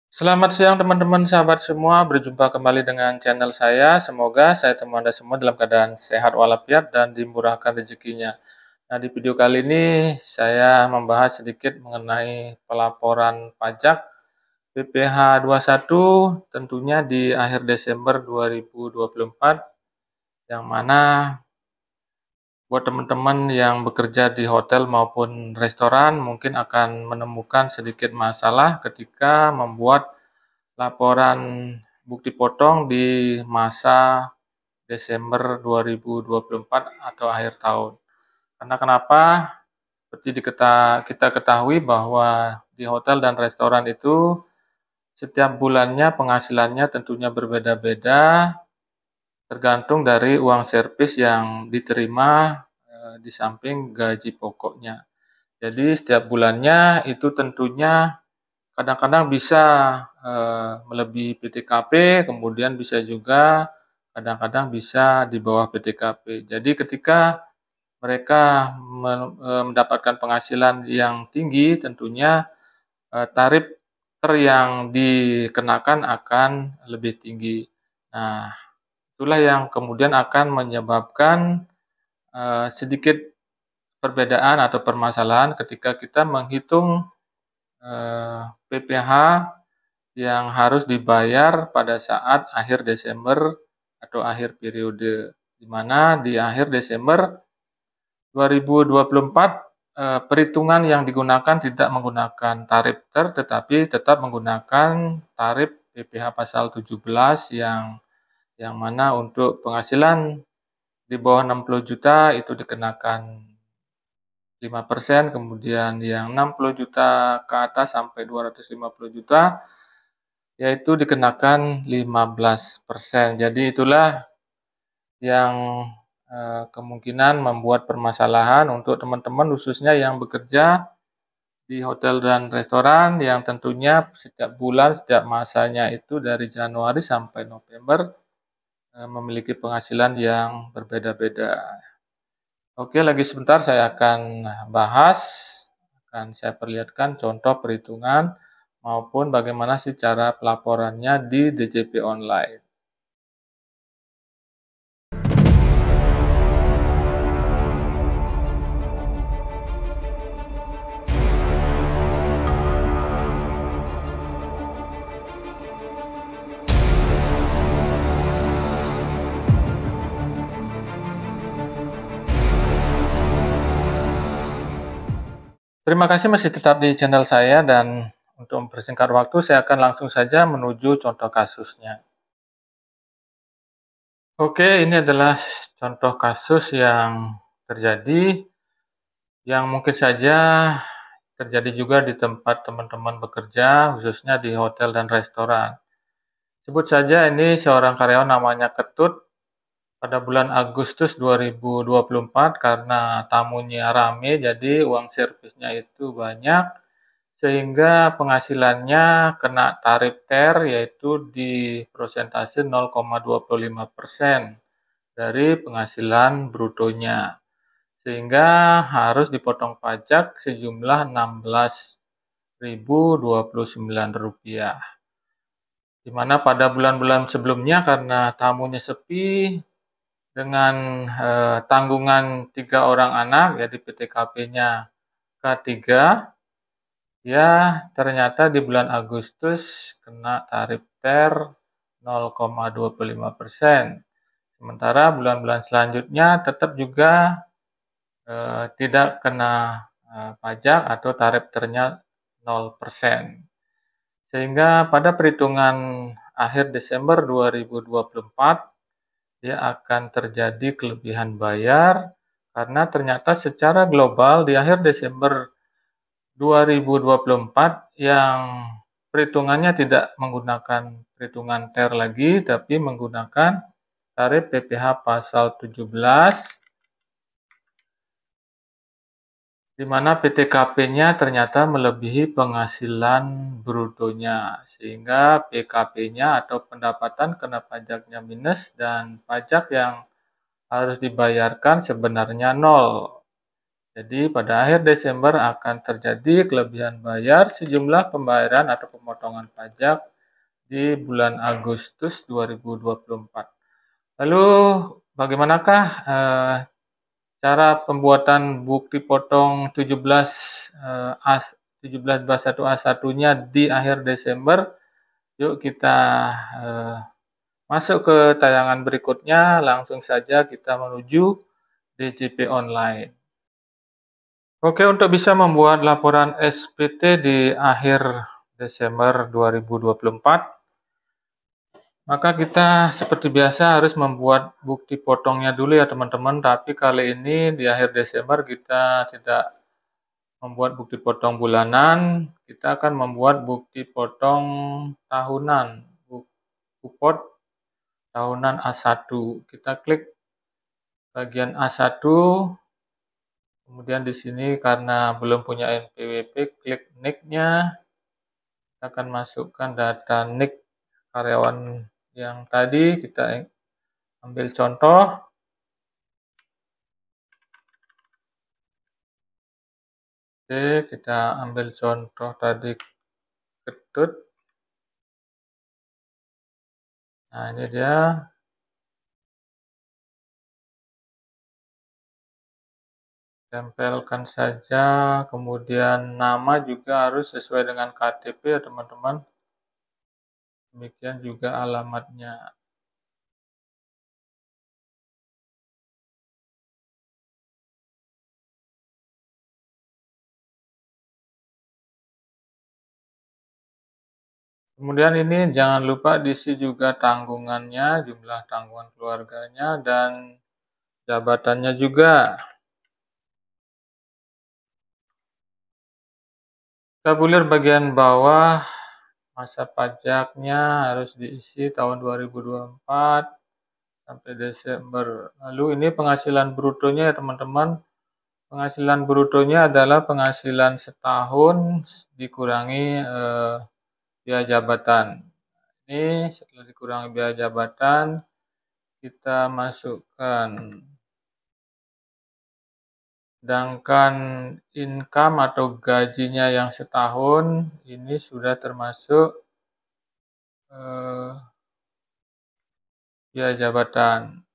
Selamat siang teman-teman sahabat semua, berjumpa kembali dengan channel saya. Semoga saya temu Anda semua dalam keadaan sehat walafiat dan dimurahkan rezekinya. Nah, di video kali ini saya membahas sedikit mengenai pelaporan pajak PPh 21 tentunya di akhir Desember 2024, yang mana buat teman-teman yang bekerja di hotel maupun restoran mungkin akan menemukan sedikit masalah ketika membuat laporan bukti potong di masa Desember 2024 atau akhir tahun. Karena kenapa? Seperti kita ketahui bahwa di hotel dan restoran itu setiap bulannya penghasilannya tentunya berbeda-beda, tergantung dari uang servis yang diterima di samping gaji pokoknya. Jadi setiap bulannya itu tentunya kadang-kadang bisa melebihi PTKP, kemudian bisa juga kadang-kadang bisa di bawah PTKP. Jadi ketika mereka mendapatkan penghasilan yang tinggi, tentunya tarif yang dikenakan akan lebih tinggi. Nah, itulah yang kemudian akan menyebabkan sedikit perbedaan atau permasalahan ketika kita menghitung PPh yang harus dibayar pada saat akhir Desember atau akhir periode, di mana di akhir Desember 2024 perhitungan yang digunakan tidak menggunakan tarif tetapi tetap menggunakan tarif PPh pasal 17 yang mana untuk penghasilan di bawah 60 juta itu dikenakan 5%, kemudian yang 60 juta ke atas sampai 250 juta yaitu dikenakan 15%. Jadi itulah yang kemungkinan membuat permasalahan untuk teman-teman khususnya yang bekerja di hotel dan restoran yang tentunya setiap bulan, setiap masanya itu dari Januari sampai November memiliki penghasilan yang berbeda-beda. Oke, lagi sebentar saya akan saya perlihatkan contoh perhitungan maupun bagaimana sih cara pelaporannya di DJP online. Terima kasih masih tetap di channel saya, dan untuk mempersingkat waktu saya akan langsung saja menuju contoh kasusnya. Oke, ini adalah contoh kasus yang terjadi, yang mungkin saja terjadi juga di tempat teman-teman bekerja, khususnya di hotel dan restoran. Sebut saja ini seorang karyawan namanya Ketut. Pada bulan Agustus 2024 karena tamunya rame, jadi uang servisnya itu banyak, sehingga penghasilannya kena tarif yaitu di persentase 0,25% dari penghasilan brutonya, sehingga harus dipotong pajak sejumlah Rp16.029, di mana pada bulan-bulan sebelumnya karena tamunya sepi dengan tanggungan 3 orang anak, jadi PTKP-nya K3, ya ternyata di bulan Agustus kena tarif 0,25%. Sementara bulan-bulan selanjutnya tetap juga tidak kena pajak atau tarif 0%. Sehingga pada perhitungan akhir Desember 2024 dia akan terjadi kelebihan bayar karena ternyata secara global di akhir Desember 2024 yang perhitungannya tidak menggunakan perhitungan lagi, tapi menggunakan tarif PPh pasal 17, di mana PTKP-nya ternyata melebihi penghasilan brutonya, sehingga PKP-nya atau pendapatan kena pajaknya minus dan pajak yang harus dibayarkan sebenarnya nol. Jadi pada akhir Desember akan terjadi kelebihan bayar sejumlah pembayaran atau pemotongan pajak di bulan Agustus 2024. Lalu bagaimanakah cara pembuatan bukti potong 17 17 bas 1 A1-nya di akhir Desember? Yuk kita masuk ke tayangan berikutnya, langsung saja kita menuju DJP Online. Oke, untuk bisa membuat laporan SPT di akhir Desember 2024, maka kita seperti biasa harus membuat bukti potongnya dulu ya teman-teman, tapi kali ini di akhir Desember kita tidak membuat bukti potong bulanan, kita akan membuat bukti potong tahunan, bukti tahunan A1. Kita klik bagian A1, kemudian di sini karena belum punya NPWP, klik NIK-nya. Kita akan masukkan data NIK karyawan yang tadi, kita ambil contoh. Oke, kita ambil contoh tadi Ketut. Nah, ini dia. Tempelkan saja, kemudian nama juga harus sesuai dengan KTP ya teman-teman. Demikian juga alamatnya. Kemudian ini jangan lupa diisi juga tanggungannya, jumlah tanggungan keluarganya, dan jabatannya juga. Kita bulir bagian bawah, masa pajaknya harus diisi tahun 2024 sampai Desember. Lalu ini penghasilan brutonya ya teman-teman. Penghasilan brutonya adalah penghasilan setahun dikurangi biaya jabatan. Ini setelah dikurangi biaya jabatan, kita masukkan. Sedangkan income atau gajinya yang setahun ini sudah termasuk biaya jabatan.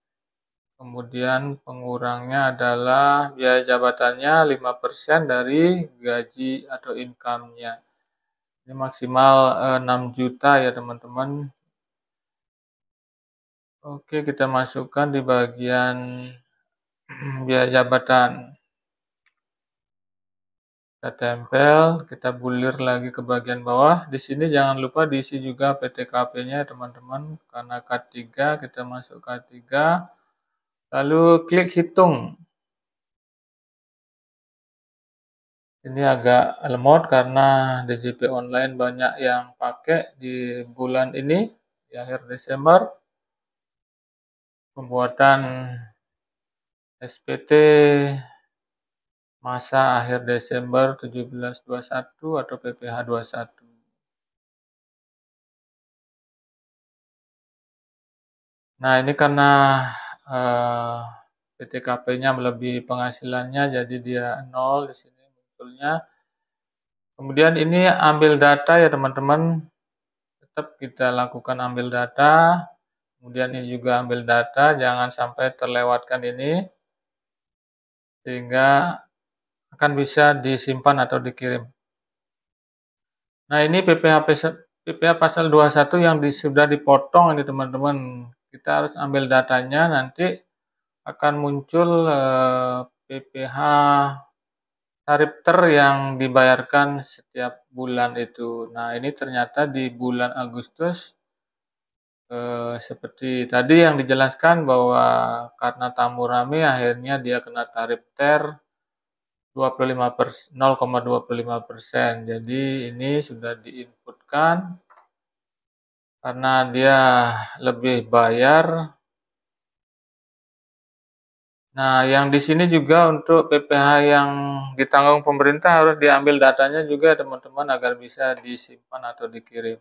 Kemudian pengurangnya adalah biaya jabatannya 5% dari gaji atau income-nya. Ini maksimal 6 juta ya teman-teman. Oke, kita masukkan di bagian biaya jabatan. Kita tempel, kita bulir lagi ke bagian bawah. Di sini jangan lupa diisi juga PTKP-nya teman-teman. Karena K3, kita masuk K3. Lalu klik hitung. Ini agak lemot karena DJP online banyak yang pakai di bulan ini, di akhir Desember. Pembuatan SPT masa akhir Desember 17/21 atau PPh 21. Nah, ini karena PTKP-nya melebihi penghasilannya, jadi dia 0 di sini munculnya. Kemudian ini ambil data ya teman-teman. Tetap kita lakukan ambil data. Kemudian ini juga ambil data, jangan sampai terlewatkan ini. Sehingga akan bisa disimpan atau dikirim. Nah, ini PPh pasal 21 yang sudah dipotong ini teman-teman. Kita harus ambil datanya, nanti akan muncul PPh tarif yang dibayarkan setiap bulan itu. Nah, ini ternyata di bulan Agustus seperti tadi yang dijelaskan bahwa karena tamu rame akhirnya dia kena tarif 0,25%. Jadi ini sudah diinputkan karena dia lebih bayar. Nah, yang di sini juga untuk PPh yang ditanggung pemerintah harus diambil datanya juga teman-teman agar bisa disimpan atau dikirim.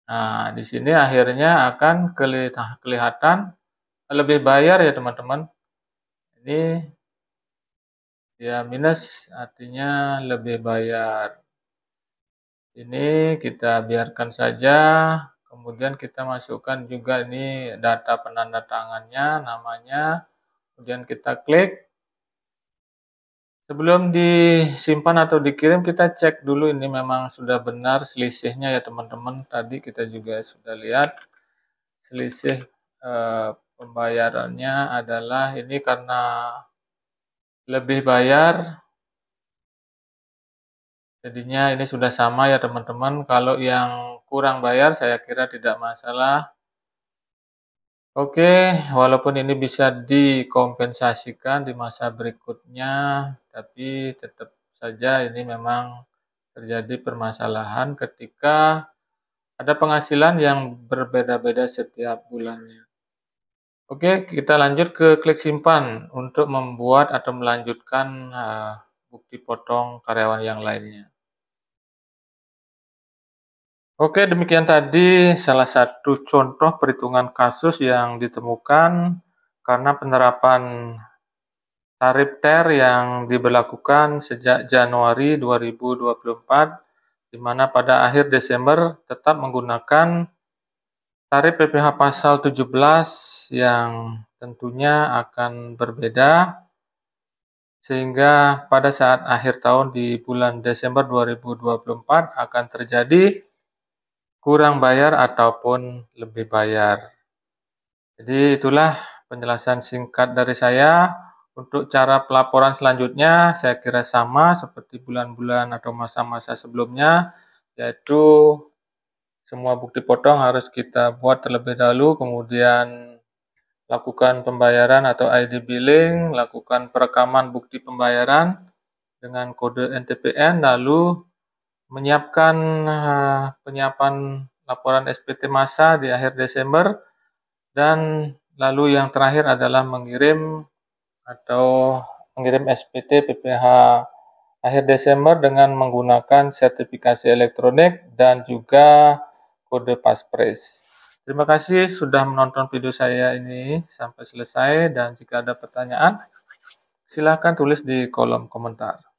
Nah, di sini akhirnya akan kelihatan lebih bayar ya teman-teman. Ini Ya, minus artinya lebih bayar. Ini kita biarkan saja. Kemudian kita masukkan juga ini data penandatangannya, namanya. Kemudian kita klik. Sebelum disimpan atau dikirim, kita cek dulu ini memang sudah benar selisihnya ya teman-teman. Tadi kita juga sudah lihat selisih pembayarannya adalah ini karena lebih bayar. Jadinya ini sudah sama ya teman-teman. Kalau yang kurang bayar saya kira tidak masalah. Oke, walaupun ini bisa dikompensasikan di masa berikutnya, tapi tetap saja ini memang terjadi permasalahan ketika ada penghasilan yang berbeda-beda setiap bulannya. Oke, kita lanjut ke klik simpan untuk membuat atau melanjutkan bukti potong karyawan yang lainnya. Oke, demikian tadi salah satu contoh perhitungan kasus yang ditemukan karena penerapan tarif TER yang diberlakukan sejak Januari 2024, di mana pada akhir Desember tetap menggunakan tarif PPh pasal 17 yang tentunya akan berbeda, sehingga pada saat akhir tahun di bulan Desember 2024 akan terjadi kurang bayar ataupun lebih bayar. Jadi itulah penjelasan singkat dari saya. Untuk cara pelaporan selanjutnya saya kira sama seperti bulan-bulan atau masa-masa sebelumnya, yaitu semua bukti potong harus kita buat terlebih dahulu, kemudian lakukan pembayaran atau ID billing, lakukan perekaman bukti pembayaran dengan kode NTPN, lalu menyiapkan penyiapan laporan SPT masa di akhir Desember, dan lalu yang terakhir adalah mengirim SPT PPh akhir Desember dengan menggunakan sertifikasi elektronik dan juga kode Passphrase. Terima kasih sudah menonton video saya ini sampai selesai, dan jika ada pertanyaan silahkan tulis di kolom komentar.